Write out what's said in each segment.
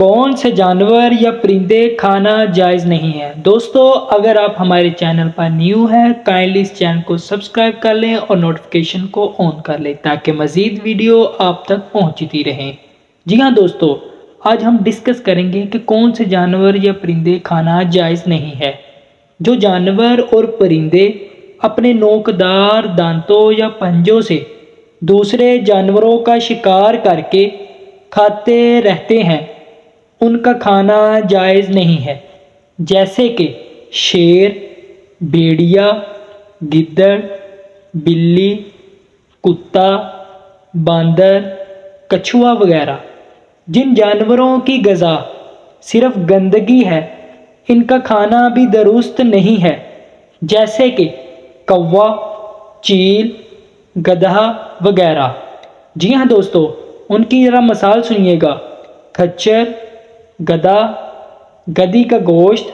کون سے جانور یا پرندے کھانا جائز نہیں ہے؟ دوستو اگر آپ ہمارے چینل پر نیو ہیں کائنڈلی اس چینل کو سبسکرائب کر لیں اور نوٹیفیکیشن کو آن کر لیں تاکہ مزید ویڈیو آپ تک پہنچتی رہیں۔ جی ہاں دوستو، آج ہم ڈسکس کریں گے کہ کون سے جانور یا پرندے کھانا جائز نہیں ہے۔ جو جانور اور پرندے اپنے نوکدار دانتوں یا پنجوں سے دوسرے جانوروں کا شکار کر کے کھاتے رہتے ہیں ان کا کھانا جائز نہیں ہے، جیسے کہ شیر، بھیڑیا، گدڑ، بلی، کتا، باندر، کچھوا وغیرہ۔ جن جانوروں کی غذا صرف گندگی ہے ان کا کھانا بھی درست نہیں ہے، جیسے کہ کوا، چیل، گدھا وغیرہ۔ جی ہاں دوستو، ان کی ذرا مثال سنیے گا۔ کھچر، گدھا، گدھی کا گوشت،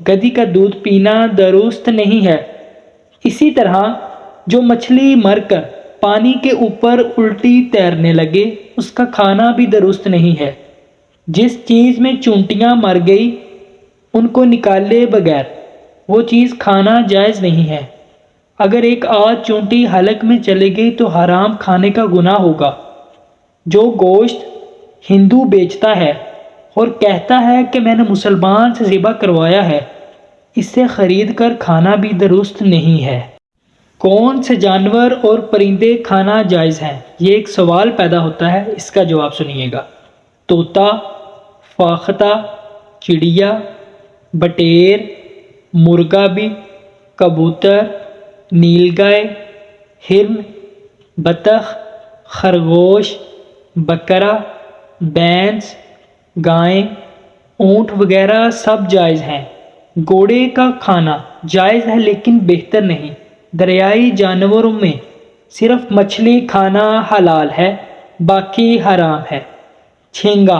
گدھی کا دودھ پینا درست نہیں ہے۔ اسی طرح جو مچھلی مر کر پانی کے اوپر الٹی تیرنے لگے اس کا کھانا بھی درست نہیں ہے۔ جس چیز میں چونٹیاں مر گئی ان کو نکالے بغیر وہ چیز کھانا جائز نہیں ہے۔ اگر ایک آدھ چونٹی حلق میں چلے گئی تو حرام کھانے کا گناہ ہوگا۔ جو گوشت ہندو بیچتا ہے اور کہتا ہے کہ میں نے مسلمان سے ذبح کروایا ہے، اس سے خرید کر کھانا بھی درست نہیں ہے۔ کون سے جانور اور پرندے کھانا جائز ہیں؟ یہ ایک سوال پیدا ہوتا ہے، اس کا جواب سنیے گا۔ طوطا، فاختہ، چڑیا، بٹیر، مرغا بھی، کبوتر، نیل گائے، ہرن، بطخ، خرگوش، بکرا، بھینس، گائیں، اونٹ وغیرہ سب جائز ہیں۔ گھوڑے کا کھانا جائز ہے لیکن بہتر نہیں۔ دریائی جانوروں میں صرف مچھلی کھانا حلال ہے، باقی حرام ہے۔ جھینگا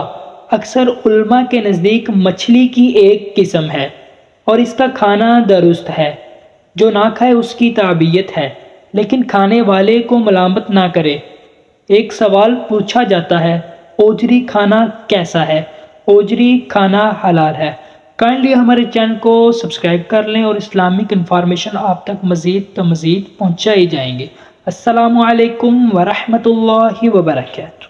اکثر علماء کے نزدیک مچھلی کی ایک قسم ہے اور اس کا کھانا درست ہے۔ جو نہ کھائے اس کی تعبیت ہے، لیکن کھانے والے کو ملامت نہ کرے۔ ایک سوال پوچھا جاتا ہے، اوجری کھانا کیسا ہے؟ اوجری کھانا حلال ہے۔ کائنڈلی ہمارے چینل کو سبسکرائب کر لیں اور اسلامک انفارمیشن آپ تک مزید پہنچائی جائیں گے۔ السلام علیکم ورحمۃ اللہ وبرکاتہ۔